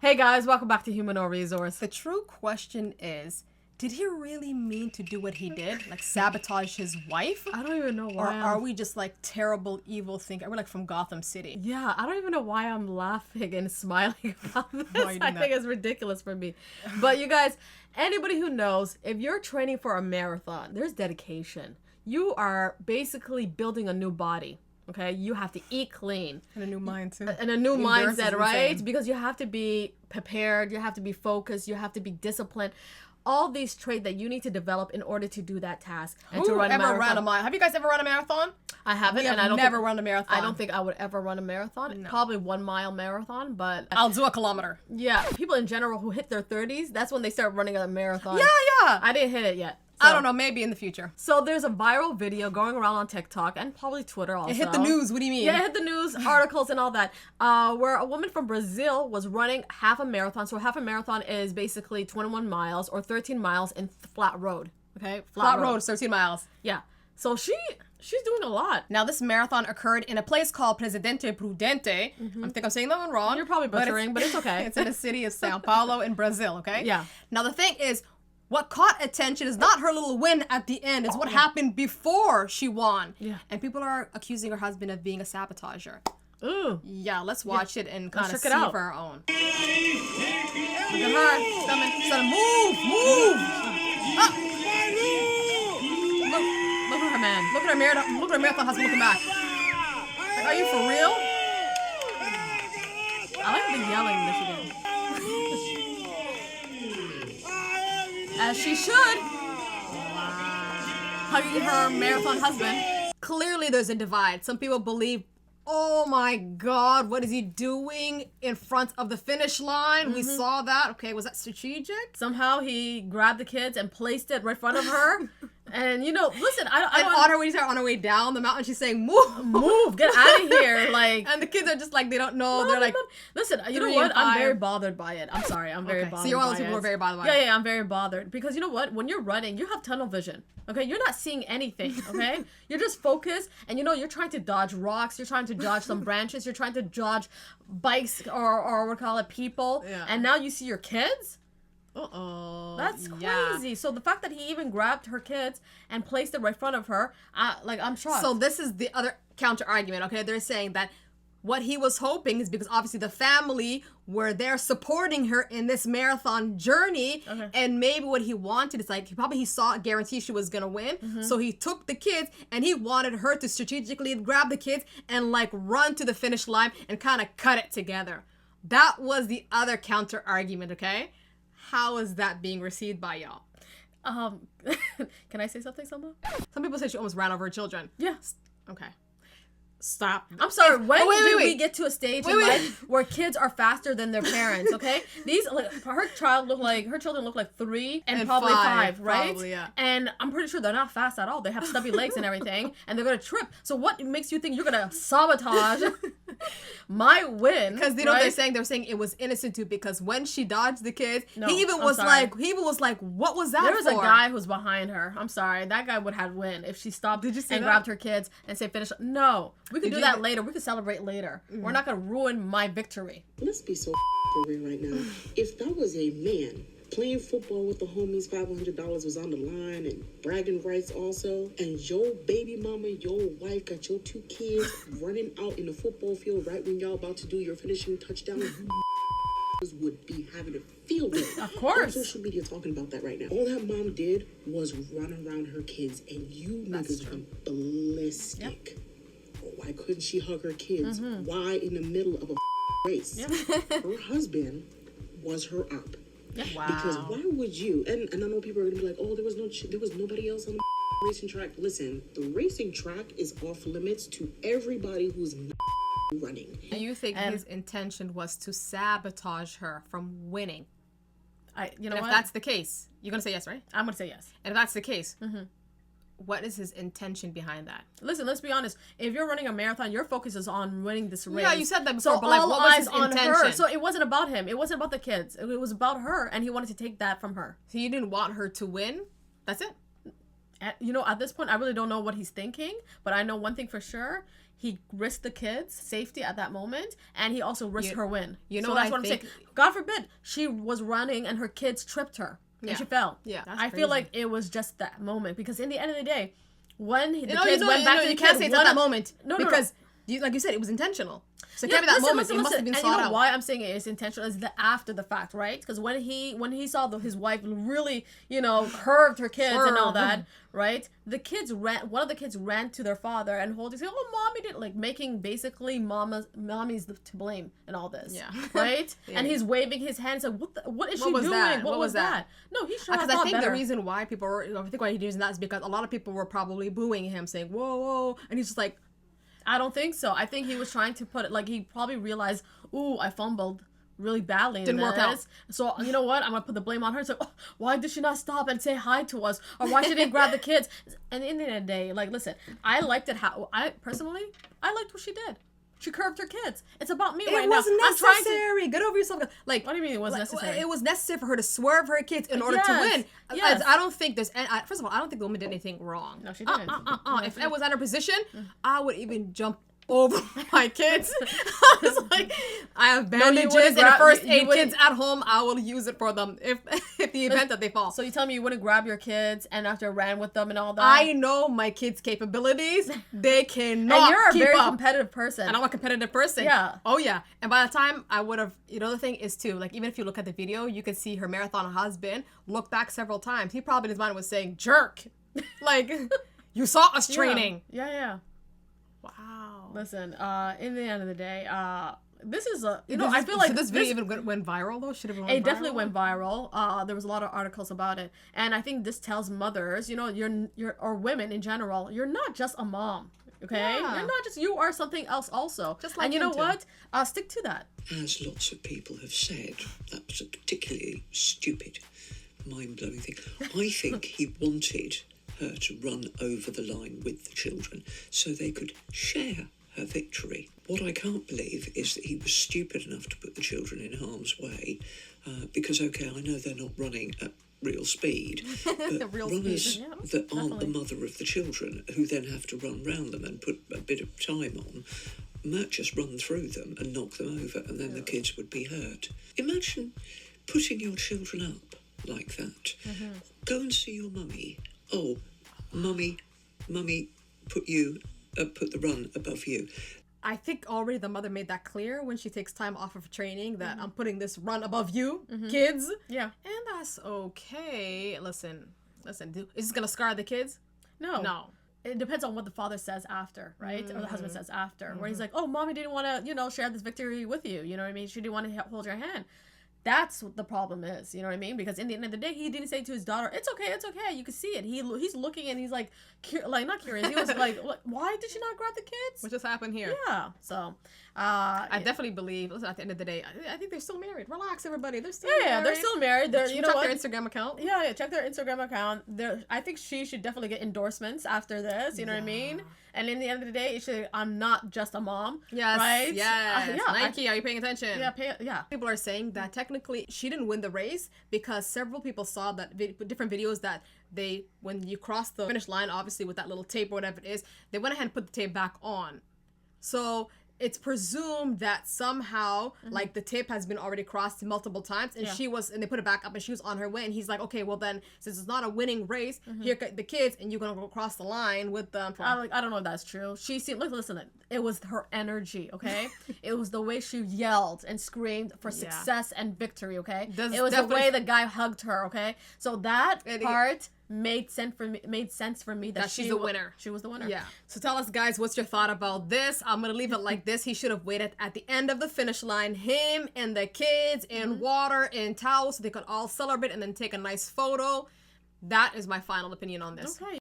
Hey guys, welcome back to Human or Resource. The true question is, did he really mean to do what he did? Like sabotage his wife? I don't even know why. Or are we just like terrible, evil thinkers? We're like from Gotham City. Yeah, I don't even know why I'm laughing and smiling about this. I think it's ridiculous for me. But you guys, anybody who knows, if you're training for a marathon, there's dedication. You are basically building a new body. Okay, you have to eat clean. And a new mind too. And a new mindset, right? Because you have to be prepared, you have to be focused, you have to be disciplined. All these traits that you need to develop in order to do that task and to run a marathon. Have you guys ever run a marathon? I haven't, and I don't never run a marathon. I don't think I would ever run a marathon. No. Probably 1 mile marathon, but I'll do a kilometer. Yeah, people in general who hit their 30s, that's when they start running a marathon. Yeah. I didn't hit it yet. So, I don't know, maybe in the future. So there's a viral video going around on TikTok and probably Twitter also. It hit the news, what do you mean? Yeah, it hit the news, articles and all that, where a woman from Brazil was running half a marathon. So half a marathon is basically 21 miles or 13 miles in flat road. Okay? Flat road, 13 miles. Yeah. So she's doing a lot. Now, this marathon occurred in a place called Presidente Prudente. I think I'm saying that one wrong. You're probably butchering, but it's okay. It's in the city of Sao Paulo in Brazil, okay? Yeah. Now, the thing is, what caught attention is not her little win at the end. It's what happened before she won. Yeah. And people are accusing her husband of being a sabotager. Ooh. Yeah, let's watch it and kind of see out for our own. Look at her. She's coming. Move! Ah! Look at her, man. Look at her marathon husband looking back. Like, are you for real? I like the yelling that she did. As she should. Hugging her marathon husband. Clearly there's a divide. Some people believe, oh my God, what is he doing in front of the finish line? We saw that. Okay, was that strategic? Somehow he grabbed the kids and placed it right in front of her. And listen, on her way down the mountain, she's saying, "Move, get out of here!" Like, and the kids are just like, they don't know. They're like, listen, you know what? I'm very bothered by it. I'm sorry, I'm very bothered. So you're one of those people who are very bothered by it. Yeah, I'm very bothered because you know what? When you're running, you have tunnel vision. Okay, you're not seeing anything. Okay, you're just focused, and you're trying to dodge rocks. You're trying to dodge some branches. You're trying to dodge bikes or what we call it, people. Yeah. And now you see your kids. That's crazy. So the fact that he even grabbed her kids and placed it right in front of her, I'm shocked. So this is the other counter argument, okay? They're saying that what he was hoping is because obviously the family were there supporting her in this marathon journey, and maybe what he wanted is like, he saw a guarantee she was gonna win, so he took the kids and he wanted her to strategically grab the kids and like run to the finish line and kind of cut it together. That was the other counter argument, okay? How is that being received by y'all? Can I say something, Selma? Some people say she almost ran over her children. Yes. Okay. Stop. I'm sorry. When did we get to a stage in life where kids are faster than their parents? Okay, her children look like 3 and probably 5, right? Probably, yeah. And I'm pretty sure they're not fast at all. They have stubby legs and everything, and they're gonna trip. So what makes you think you're gonna sabotage my win? Because you know what they're saying it was innocent too. Because when she dodged the kids, he even was like, what was that? There was a guy who's behind her. I'm sorry, that guy would have win if she stopped and grabbed her kids and say finish. No. We can do that later. We can celebrate later. We're not going to ruin my victory. Let's be so for real right now. If that was a man playing football with the homies, $500 was on the line and bragging rights also, and your baby mama, your wife got your 2 kids running out in the football field right when y'all about to do your finishing touchdown, would be having a field day. Of course. On social media talking about that right now. All that mom did was run around her kids, and you niggas went ballistic. Yep. Why couldn't she hug her kids? Why in the middle of a race? Her husband was her up. Wow. Because why would you? And I know people are gonna be like, oh, there was nobody else on the racing track. Listen, the racing track is off limits to everybody who's running. Do you think his intention was to sabotage her from winning? You know what? If that's the case, you're gonna say yes, right? I'm gonna say yes. And if that's the case, what is his intention behind that? Listen, let's be honest. If you're running a marathon, your focus is on winning this race. Yeah, you said that before, so but like, all what was eyes his on intention? her. So it wasn't about him. It wasn't about the kids. It was about her, and he wanted to take that from her. So you didn't want her to win? That's it? At this point, I really don't know what he's thinking, but I know one thing for sure. he risked the kids' safety at that moment, and he also risked her win. You know, so that's what I'm saying. God forbid she was running and her kids tripped her and she fell. Yeah, I feel like it was just that moment, because in the end of the day, when the kids went back to the you can't kids, say it's at that moment. No, because like you said, it was intentional. So it can't be that moment. It must have been and sought you know out. why I'm saying it is intentional is the after the fact, right? Because when he saw his wife really, curved her kids and all that, right? One of the kids ran to their father and holding, saying, "Oh, mommy did," like making basically mommy's to blame in all this, right? Yeah. And he's waving his hands, like, what is she doing? That? What was that? No, he should have thought better. Because I think the reason why people were, I think why he's using that is because a lot of people were probably booing him, saying, "Whoa, whoa," and he's just like, I don't think so. I think he was trying to put it, like, he probably realized, ooh, I fumbled really badly. Didn't work out. So, you know what? I'm going to put the blame on her. It's like, oh, why did she not stop and say hi to us? Or why she didn't grab the kids? And in the end of the day, like, listen, I liked it I liked what she did. She curved her kids. It's about me right now. It was necessary. Get over yourself. Like, what do you mean it was necessary? It was necessary for her to swerve her kids in order to win. Yes. I don't think there's... First of all, I don't think the woman did anything wrong. No, she didn't. If I was in her position, I would even jump over my kids. I was like, I have bandages and first aid kids at home. I will use it for them if the event that they fall. So you tell me you wouldn't grab your kids and after ran with them and all that? I know my kids' capabilities. They cannot. And you're a very up. competitive person. And I'm a competitive person. Yeah. Oh yeah. And by the time I would have, the thing is too, like even if you look at the video, you can see her marathon husband look back several times. He probably in his mind was saying, "Jerk," like you saw us training. Yeah. Wow. Listen, in the end of the day, this is I feel like this video even went viral though. Should have went viral. It definitely went viral. There was a lot of articles about it, and I think this tells mothers, you're or women in general, you're not just a mom. Okay, you're not just, you are something else also. Just like, and you know what? Stick to that. As lots of people have said, that was a particularly stupid, mind-blowing thing. I think he wanted her to run over the line with the children so they could share her victory. What I can't believe is that he was stupid enough to put the children in harm's way, because, okay, I know they're not running at real speed, but runners that aren't the mother of the children, who then have to run round them and put a bit of time on, might just run through them and knock them over, and then the kids would be hurt. Imagine putting your children up like that. Go and see your mummy. Oh, mummy, put the run above you. I think already the mother made that clear when she takes time off of training that I'm putting this run above you, kids. Yeah. And that's okay. Listen, is this going to scar the kids? No. It depends on what the father says after, right? Or the husband says after, where he's like, oh, mommy didn't want to, share this victory with you. You know what I mean? She didn't want to hold your hand. That's what the problem is, you know what I mean? Because in the end of the day, he didn't say to his daughter, it's okay. You can see it. He's looking and he's like not curious. He was like, why did she not grab the kids? What just happened here? Yeah. So, I definitely believe, listen, at the end of the day, I think they're still married. Relax, everybody. They're still married. Yeah, they're still married. Check their Instagram account. Yeah, check their Instagram account. I think she should definitely get endorsements after this, you know what I mean? And in the end of the day, I'm not just a mom. Yes. Right? Yes. Nike, are you paying attention? Yeah. People are saying that technically she didn't win the race because several people saw that different videos that when you cross the finish line, obviously with that little tape or whatever it is, they went ahead and put the tape back on. So it's presumed that somehow like the tape has been already crossed multiple times and and they put it back up and she was on her way, and he's like, okay, well then since it's not a winning race, here the kids and you're gonna go across the line with them. I don't know if that's true. She seemed, listen, it was her energy, okay? It was the way she yelled and screamed for success and victory, okay? It was the way the guy hugged her, okay? So that part made sense for me that she's the winner. She was the winner. Yeah. So tell us, guys, what's your thought about this? I'm gonna leave it like this. He should have waited at the end of the finish line, him and the kids in water and towels so they could all celebrate and then take a nice photo. That is my final opinion on this. Okay.